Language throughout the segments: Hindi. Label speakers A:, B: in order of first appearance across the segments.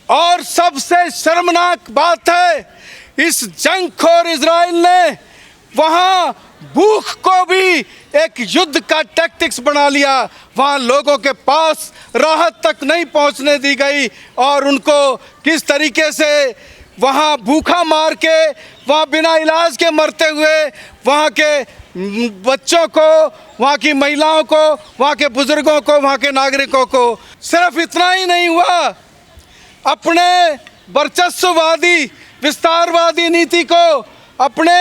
A: और सबसे शर्मनाक बात है, इस जंगखोर इजराइल ने वहाँ भूख को भी एक युद्ध का टैक्टिक्स बना लिया। वहाँ लोगों के पास राहत तक नहीं पहुँचने दी गई और उनको किस तरीके से वहाँ भूखा मार के, वहाँ बिना इलाज के मरते हुए वहाँ के बच्चों को, वहाँ की महिलाओं को, वहाँ के बुजुर्गों को, वहाँ के नागरिकों को। सिर्फ इतना ही नहीं हुआ, अपने वर्चस्ववादी विस्तारवादी नीति को अपने,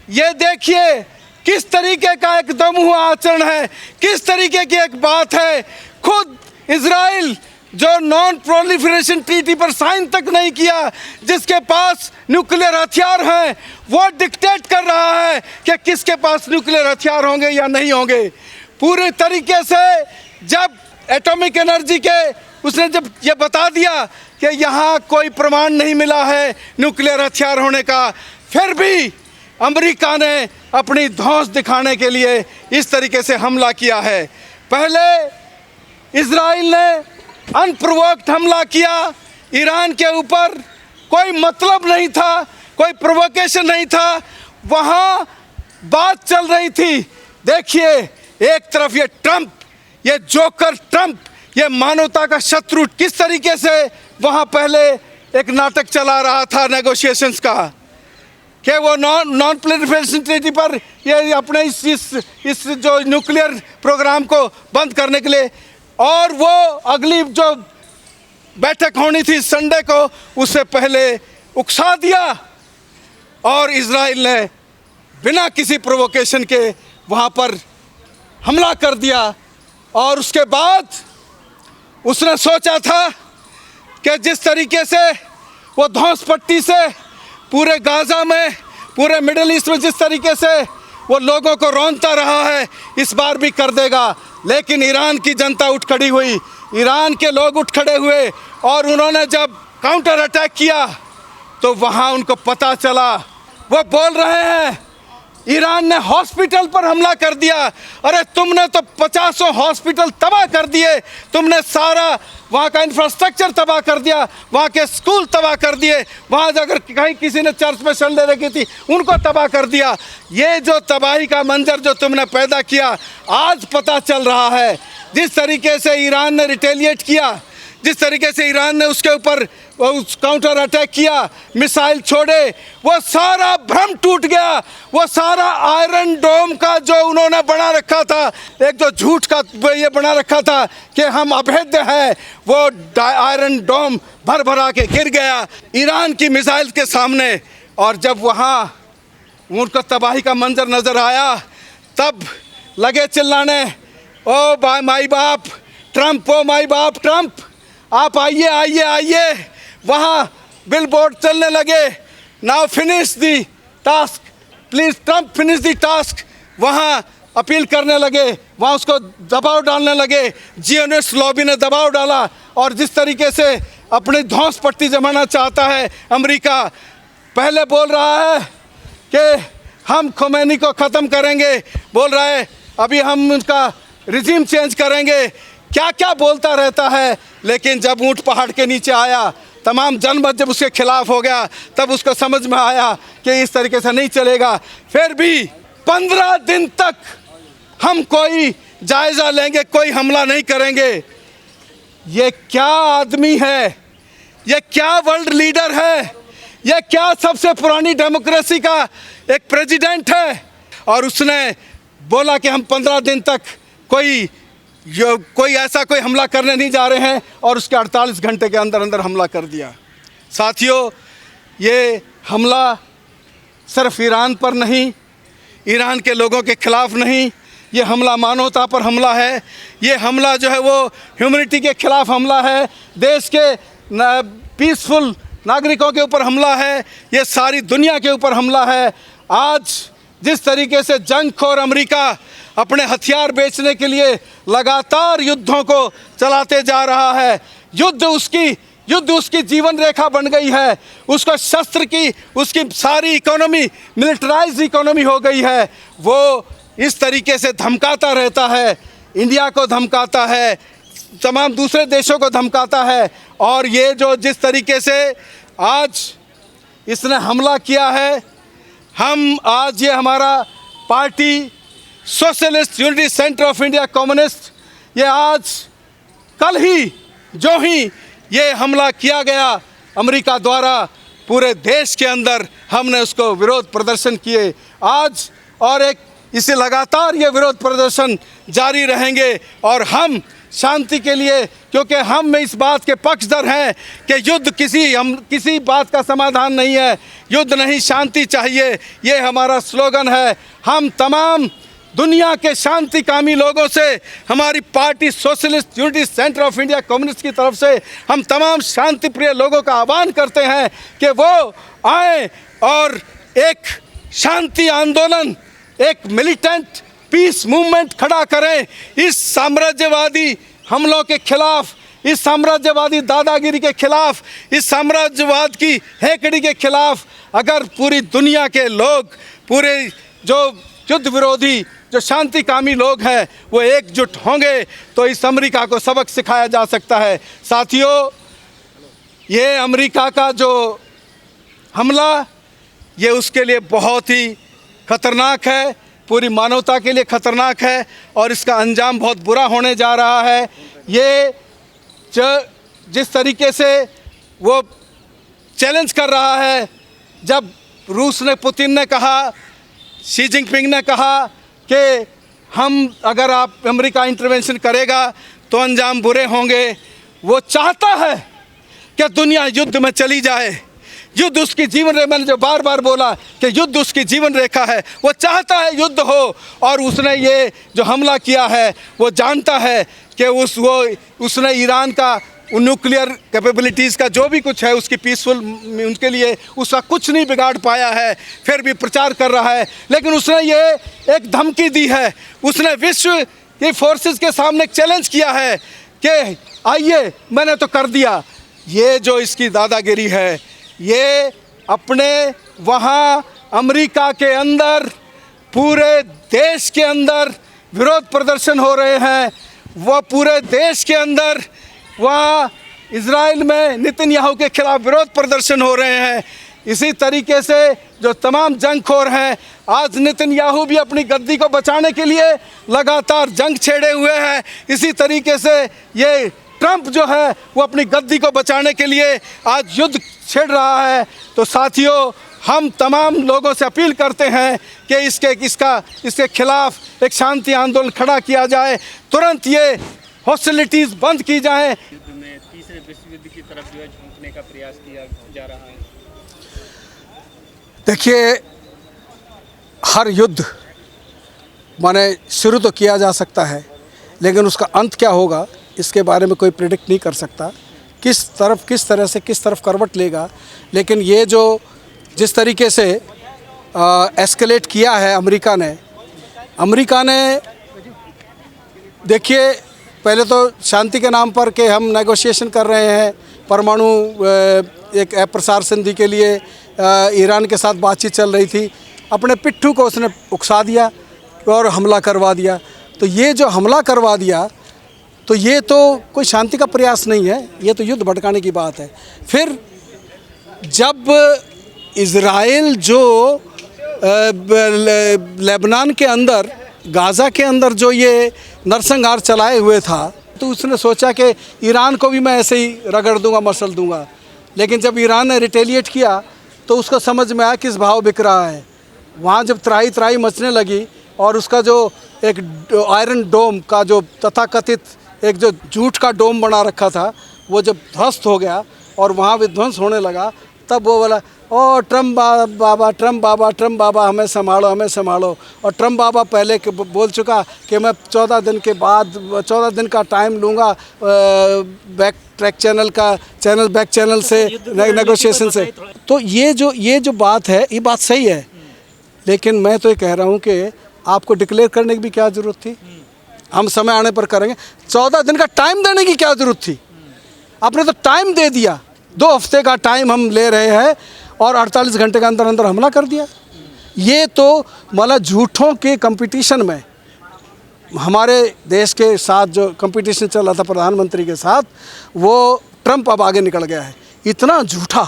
A: ये देखिए किस तरीके का एक दम हुआ आचरण है, किस तरीके की एक बात है। खुद इजराइल जो नॉन प्रोलिफरेशन ट्रीटी पर साइन तक नहीं किया, जिसके पास न्यूक्लियर हथियार हैं, वो डिक्टेट कर रहा है कि किसके पास न्यूक्लियर हथियार होंगे या नहीं होंगे। पूरे तरीके से जब एटॉमिक एनर्जी के उसने जब ये बता दिया कि यहाँ कोई प्रमाण नहीं मिला है न्यूक्लियर हथियार होने का, फिर भी अमेरिका ने अपनी धौंस दिखाने के लिए इस तरीके से हमला किया है। पहले इजराइल ने अनप्रोवोक्ड हमला किया ईरान के ऊपर, कोई मतलब नहीं था, कोई प्रोवोकेशन नहीं था, वहाँ बात चल रही थी। देखिए एक तरफ ये ट्रंप, ये जोकर ट्रंप, ये मानवता का शत्रु किस तरीके से वहाँ पहले एक नाटक चला रहा था नेगोशिएशंस का कि वो नॉन प्रोलिफरेशन ट्रीटी पर ये अपने इस जो न्यूक्लियर प्रोग्राम को बंद करने के लिए, और वो अगली जो बैठक होनी थी संडे को, उससे पहले उकसा दिया और इजराइल ने बिना किसी प्रोवोकेशन के वहाँ पर हमला कर दिया। और उसके बाद उसने सोचा था कि जिस तरीके से वो धौंस पट्टी से पूरे गाज़ा में, पूरे मिडिल ईस्ट में जिस तरीके से वो लोगों को रौंदता रहा है, इस बार भी कर देगा। लेकिन ईरान की जनता उठ खड़ी हुई, ईरान के लोग उठ खड़े हुए और उन्होंने जब काउंटर अटैक किया तो वहाँ उनको पता चला, वो बोल रहे हैं ईरान ने हॉस्पिटल पर हमला कर दिया। अरे तुमने तो 50 हॉस्पिटल तबाह कर दिए, तुमने सारा वहाँ का इंफ्रास्ट्रक्चर तबाह कर दिया, वहाँ के स्कूल तबाह कर दिए, वहाँ अगर कहीं किसी ने चर्च में शरण ले रखी थी उनको तबाह कर दिया। ये जो तबाही का मंजर जो तुमने पैदा किया, आज पता चल रहा है। जिस तरीके से ईरान ने रिटेलिएट किया, जिस तरीके से ईरान ने उसके ऊपर उस काउंटर अटैक किया, मिसाइल छोड़े, वो सारा भ्रम टूट गया। वो सारा आयरन डोम का जो उन्होंने बना रखा था, एक जो झूठ का ये बना रखा था कि हम अभेद्य हैं, वो आयरन डोम भर भरा के गिर गया ईरान की मिसाइल के सामने। और जब वहाँ उनको तबाही का मंजर नज़र आया, तब लगे चिल्लाने, ओ माई बाप ट्रंप, ओ माई बाप ट्रंप, आप आइए आइए आइए। वहाँ बिल बोर्ड चलने लगे, now finish the task, please Trump finish the task. वहाँ अपील करने लगे, वहाँ उसको दबाव डालने लगे, जियोनिस्ट लॉबी ने दबाव डाला। और जिस तरीके से अपनी धौंस पट्टी जमाना चाहता है अमेरिका, पहले बोल रहा है कि हम खोमेनी को ख़त्म करेंगे, बोल रहा है अभी हम उनका रिजीम चेंज करेंगे, क्या क्या बोलता रहता है। लेकिन जब ऊँट पहाड़ के नीचे आया, तमाम जनमत जब उसके खिलाफ हो गया, तब उसको समझ में आया कि इस तरीके से नहीं चलेगा। फिर भी 15 दिन तक हम कोई जायज़ा लेंगे, कोई हमला नहीं करेंगे। ये क्या आदमी है, ये क्या वर्ल्ड लीडर है, ये क्या सबसे पुरानी डेमोक्रेसी का एक प्रेसिडेंट है। और उसने बोला कि हम 15 दिन तक कोई ऐसा कोई हमला करने नहीं जा रहे हैं, और उसके 48 घंटे के अंदर अंदर हमला कर दिया। साथियों, ये हमला सिर्फ ईरान पर नहीं, ईरान के लोगों के खिलाफ नहीं, ये हमला मानवता पर हमला है। ये हमला जो है वो ह्यूमैनिटी के खिलाफ हमला है, देश के पीसफुल नागरिकों के ऊपर हमला है, ये सारी दुनिया के ऊपर हमला है। आज जिस तरीके से जंगखोर अमेरिका अपने हथियार बेचने के लिए लगातार युद्धों को चलाते जा रहा है, युद्ध उसकी जीवन रेखा बन गई है, उसको शस्त्र की, उसकी सारी इकोनॉमी मिलिटराइज्ड इकोनॉमी हो गई है। वो इस तरीके से धमकाता रहता है, इंडिया को धमकाता है, तमाम दूसरे देशों को धमकाता है। और ये जो जिस तरीके से आज इसने हमला किया है, हम आज ये हमारा party socialist unity centre of India communist, ये आज कल ही जो ही ये हमला किया गया अमेरिका द्वारा पूरे देश के अंदर, हमने उसको विरोध प्रदर्शन किए आज, और एक इसे लगातार ये विरोध प्रदर्शन जारी रहेंगे। और हम शांति के लिए, क्योंकि हम इस बात के पक्षधर हैं कि युद्ध किसी बात का समाधान नहीं है, युद्ध नहीं शांति चाहिए, ये हमारा स्लोगन है। हम तमाम दुनिया के शांतिकामी लोगों से, हमारी party socialist unity centre of India communist की तरफ से हम तमाम शांति प्रिय लोगों का आह्वान करते हैं कि वो आए और एक शांति आंदोलन, एक मिलिटेंट पीस मूवमेंट खड़ा करें इस साम्राज्यवादी हमलों के खिलाफ, इस साम्राज्यवादी दादागिरी के खिलाफ, इस साम्राज्यवाद की हेकड़ी के खिलाफ। अगर पूरी दुनिया के लोग, पूरे जो युद्ध विरोधी, जो शांतिकामी लोग हैं, वो एकजुट होंगे तो इस अमेरिका को सबक सिखाया जा सकता है। साथियों, ये अमेरिका का जो हमला, ये उसके लिए बहुत ही खतरनाक है, पूरी मानवता के लिए खतरनाक है, और इसका अंजाम बहुत बुरा होने जा रहा है। ये जिस तरीके से वो चैलेंज कर रहा है, जब रूस ने, पुतिन ने कहा, शी जिनपिंग ने कहा कि अगर आप अमेरिका इंटरवेंशन करेगा तो अंजाम बुरे होंगे, वो चाहता है कि दुनिया युद्ध में चली जाए। युद्ध उसकी जीवन रेखा, मैंने जो बार बार बोला कि युद्ध उसकी जीवन रेखा है, वो चाहता है युद्ध हो। और उसने ये जो हमला किया है, वो जानता है कि उसने ईरान का न्यूक्लियर कैपेबिलिटीज़ का जो भी कुछ है, उसकी पीसफुल, उनके लिए उसका कुछ नहीं बिगाड़ पाया है, फिर भी प्रचार कर रहा है। लेकिन उसने ये एक धमकी दी है, उसने विश्व की फोर्सेस के सामने चैलेंज किया है कि आइए, मैंने तो कर दिया। ये जो इसकी दादागिरी है, ये अपने वहाँ अमेरिका के अंदर, पूरे देश के अंदर विरोध प्रदर्शन हो रहे हैं, वह पूरे देश के अंदर वहाँ इज़राइल में नेतन्याहू के खिलाफ विरोध प्रदर्शन हो रहे हैं। इसी तरीके से जो तमाम जंगखोर हैं, आज नेतन्याहू भी अपनी गद्दी को बचाने के लिए लगातार जंग छेड़े हुए हैं। इसी तरीके से ये ट्रंप जो है, वो अपनी गद्दी को बचाने के लिए आज युद्ध छेड़ रहा है। तो साथियों, हम तमाम लोगों से अपील करते हैं कि इसके खिलाफ एक शांति आंदोलन खड़ा किया जाए, तुरंत ये हॉस्टिलिटीज़ बंद की जाएं।
B: युद्ध में तीसरे विश्व युद्ध की तरफ जो है झुकने का प्रयास किया जा रहा है।
C: देखिए, हर युद्ध माने शुरू तो किया जा सकता है, लेकिन उसका अंत क्या होगा इसके बारे में कोई प्रेडिक्ट नहीं कर सकता, किस तरफ करवट लेगा। लेकिन ये जो जिस तरीके से एस्केलेट किया है अमेरिका ने, देखिए, पहले तो शांति के नाम पर कि हम नेगोशिएशन कर रहे हैं, परमाणु एक अप्रसार संधि के लिए ईरान के साथ बातचीत चल रही थी, अपने पिट्ठू को उसने उकसा दिया और हमला करवा दिया। तो ये जो हमला करवा दिया, तो ये तो कोई शांति का प्रयास नहीं है, ये तो युद्ध भड़काने की बात है। फिर जब इज़राइल जो लेबनान के अंदर, गाज़ा के अंदर जो ये नरसंहार चलाए हुए था, तो उसने सोचा कि ईरान को भी मैं ऐसे ही रगड़ दूंगा, मसल दूंगा। लेकिन जब ईरान ने रिटेलिएट किया तो उसको समझ में आया किस भाव बिक रहा है। वहाँ जब त्राही मचने लगी और उसका जो एक आयरन डोम का जो तथाकथित एक जो झूठ का डोम बना रखा था, वो जब ध्वस्त हो गया और वहाँ विध्वंस होने लगा, तब वो बोला, ओ ट्रम्प बाबा हमें संभालो। और ट्रम्प बाबा पहले बोल चुका कि मैं 14 दिन का टाइम लूँगा बैक चैनल से नेगोशिएशन से। तो ये जो बात है, ये बात सही है, लेकिन मैं तो ये कह रहा हूँ कि आपको डिक्लेयर करने की भी क्या ज़रूरत थी? हम समय आने पर करेंगे। 14 दिन का टाइम देने की क्या ज़रूरत थी? आपने तो टाइम दे दिया, 2 हफ्ते का टाइम हम ले रहे हैं और 48 घंटे के अंदर हमला कर दिया। ये तो मतलब झूठों के कंपटीशन में हमारे देश के साथ जो कंपटीशन चल रहा था प्रधानमंत्री के साथ, वो ट्रंप अब आगे निकल गया है। इतना झूठा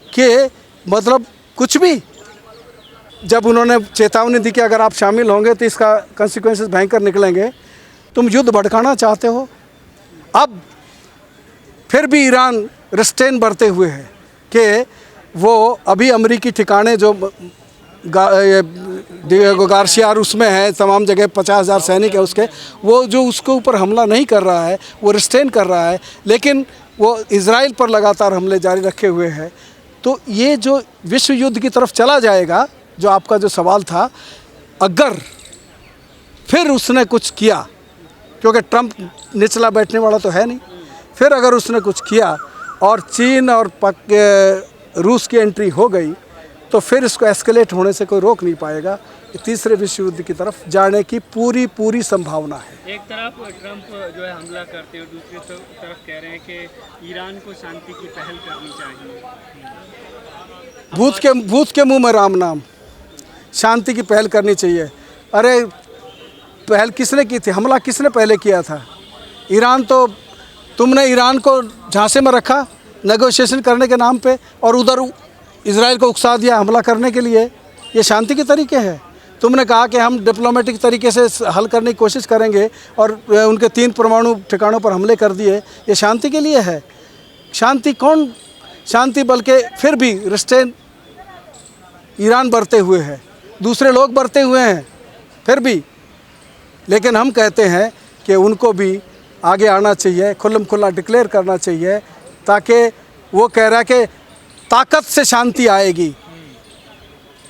C: कि मतलब कुछ भी। जब उन्होंने चेतावनी दी कि अगर आप शामिल होंगे तो इसका कंसिक्वेंसेस भयंकर निकलेंगे, तुम युद्ध भड़काना चाहते हो। अब फिर भी ईरान रिस्ट्रेन बरते हुए है कि वो अभी अमेरिकी ठिकाने जो गार्सिया और उसमें है, तमाम जगह 50,000 सैनिक है उसके, वो जो उसके ऊपर हमला नहीं कर रहा है, वो रिस्ट्रेन कर रहा है, लेकिन वो इज़राइल पर लगातार हमले जारी रखे हुए है। तो ये जो विश्व युद्ध की तरफ चला जाएगा, जो आपका जो सवाल था, अगर फिर उसने कुछ किया, क्योंकि ट्रंप निचला बैठने वाला तो है नहीं, फिर अगर उसने कुछ किया और चीन और रूस की एंट्री हो गई, तो फिर इसको एस्केलेट होने से कोई रोक नहीं पाएगा। तीसरे विश्व युद्ध की तरफ जाने की पूरी संभावना है।
B: एक तरफ ट्रंप जो है हमला करते हैं, दूसरी तरफ कह रहे हैं कि ईरान को शांति की पहल करनी चाहिए।
C: भूत के मुंह में राम नाम। शांति की पहल करनी चाहिए। अरे पहल किसने की थी? हमला किसने पहले किया था? ईरान। तो तुमने ईरान को झांसे में रखा नेगोशिएशन करने के नाम पे, और उधर इजराइल को उकसा दिया हमला करने के लिए। ये शांति के तरीके हैं? तुमने कहा कि हम डिप्लोमेटिक तरीके से हल करने की कोशिश करेंगे और उनके 3 परमाणु ठिकानों पर हमले कर दिए। ये शांति के लिए है? शांति कौन शांति, बल्कि फिर भी रिस्ट्रेन ईरान बरते हुए है, दूसरे लोग बरते हुए हैं फिर भी। लेकिन हम कहते हैं कि उनको भी आगे आना चाहिए, खुल्लम खुल्ला डिक्लेयर करना चाहिए, ताकि वो कह रहा है कि ताकत से शांति आएगी।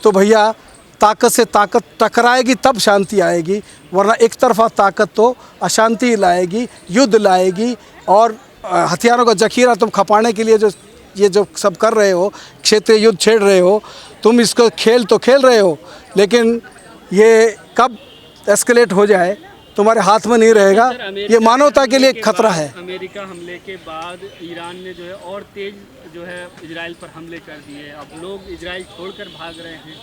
C: तो भैया ताकत से ताकत टकराएगी तब शांति आएगी, वरना एक तरफा ताकत तो अशांति लाएगी, युद्ध लाएगी। और हथियारों का जखीरा तुम खपाने के लिए जो सब कर रहे हो, क्षेत्रीय युद्ध छेड़ रहे हो, तुम इसको खेल तो खेल रहे हो, लेकिन ये कब एस्केलेट हो जाए तुम्हारे हाथ में नहीं रहेगा। ये मानवता के लिए खतरा है।
B: अमेरिका हमले के बाद ईरान ने जो है और तेज जो है इजराइल पर हमले कर दिए। अब लोग इजराइल छोड़कर भाग रहे हैं।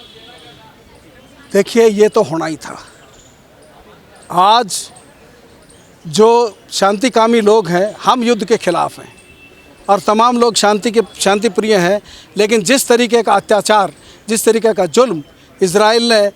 C: देखिए, ये तो होना ही था। आज जो शांतिकामी लोग हैं, हम युद्ध के खिलाफ हैं और तमाम लोग शांति प्रिय हैं, लेकिन जिस तरीके का अत्याचार, जिस तरीके का जुल्म इजराइल ने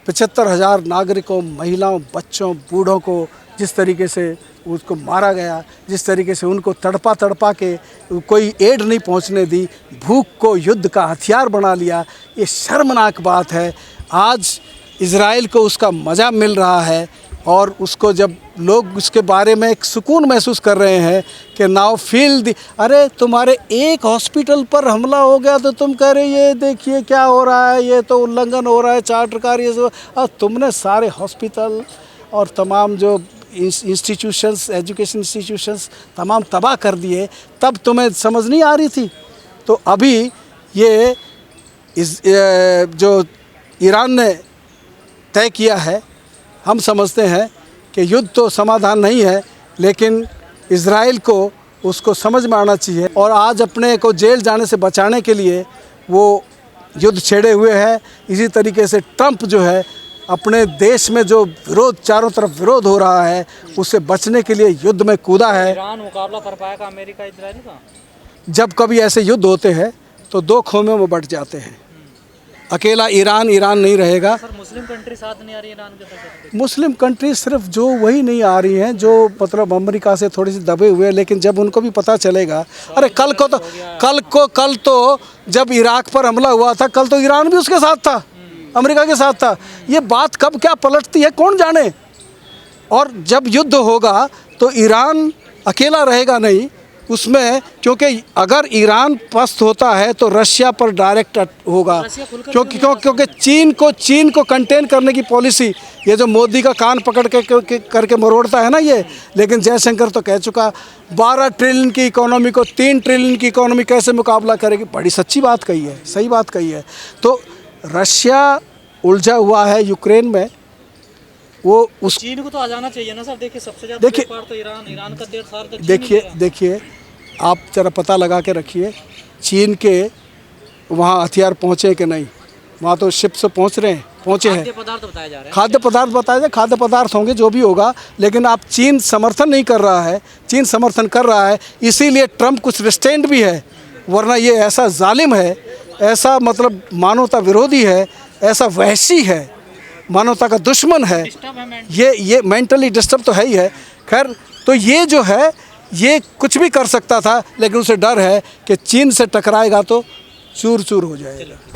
C: 75,000 नागरिकों, महिलाओं, बच्चों, बूढ़ों को जिस तरीके से उसको मारा गया, जिस तरीके से उनको तड़पा के कोई एड नहीं पहुंचने दी, भूख को युद्ध का हथियार बना लिया, ये शर्मनाक बात है। आज इजराइल को उसका मज़ा मिल रहा है और उसको जब लोग उसके बारे में एक सुकून महसूस कर रहे हैं कि नाउ फील दी। अरे तुम्हारे एक हॉस्पिटल पर हमला हो गया तो तुम कह रहे ये देखिए क्या हो रहा है, ये तो उल्लंघन हो रहा है चार्टर का, ये सब। और तुमने सारे हॉस्पिटल और तमाम जो इंस्टीट्यूशंस, एजुकेशन इंस्टीट्यूशंस तमाम तबाह कर दिए, तब तुम्हें समझ नहीं आ रही थी। तो अभी ये जो ईरान ने तय किया है, हम समझते हैं कि युद्ध तो समाधान नहीं है, लेकिन इजराइल को उसको समझ में आना चाहिए और आज अपने को जेल जाने से बचाने के लिए वो युद्ध छेड़े हुए है। इसी तरीके से ट्रंप जो है अपने देश में जो विरोध, चारों तरफ विरोध हो रहा है, उससे बचने के लिए युद्ध में कूदा है।
D: ईरान मुकाबला कर पाएगा अमेरिका इजराइल का?
C: जब कभी ऐसे युद्ध होते हैं तो 2 खोमे में बट जाते हैं। अकेला ईरान नहीं रहेगा।
D: सर, मुस्लिम कंट्री साथ नहीं आ रही ईरान के साथ?
C: मुस्लिम कंट्री सिर्फ जो वही नहीं आ रही हैं जो मतलब अमेरिका से थोड़ी सी दबे हुए हैं, लेकिन जब उनको भी पता चलेगा। अरे कल तो जब इराक पर हमला हुआ था, कल तो ईरान भी उसके साथ था, अमेरिका के साथ था। ये बात कब क्या पलटती है कौन जाने। और जब युद्ध होगा तो ईरान अकेला रहेगा नहीं उसमें, क्योंकि अगर ईरान पस्त होता है तो रशिया पर डायरेक्ट होगा, क्योंकि चीन को कंटेन करने की पॉलिसी, ये जो मोदी का कान पकड़ के करके मरोड़ता है ना ये। लेकिन जयशंकर तो कह चुका 12 ट्रिलियन की इकोनॉमी को 3 ट्रिलियन की इकोनॉमी कैसे मुकाबला करेगी। बड़ी सच्ची बात कही है, सही बात कही है। तो रशिया उलझा हुआ है यूक्रेन में, वो उस
D: चीन को तो आ जाना चाहिए ना सर। देखिए सबसे ज़्यादा तो ईरान का 1.5 साल तक।
C: देखिए आप ज़रा पता लगा के रखिए चीन के वहाँ हथियार पहुँचे कि नहीं। वहाँ तो शिप से पहुँच रहे हैं, पहुँचे हैं।
D: खाद्य पदार्थ बताया जा रहा है।
C: खाद्य पदार्थ बताए जाए, खाद्य पदार्थ होंगे जो भी होगा, लेकिन आप चीन समर्थन नहीं कर रहा है, चीन समर्थन कर रहा है, इसीलिए ट्रंप कुछ रिस्ट्रेंट भी है, वरना ये ऐसा जालिम है, ऐसा मतलब मानवता विरोधी है, ऐसा वहशी है, मानवता का दुश्मन है, ये मेंटली डिस्टर्ब तो है ही है। खैर, तो ये जो है ये कुछ भी कर सकता था, लेकिन उसे डर है कि चीन से टकराएगा तो चूर चूर हो जाएगा।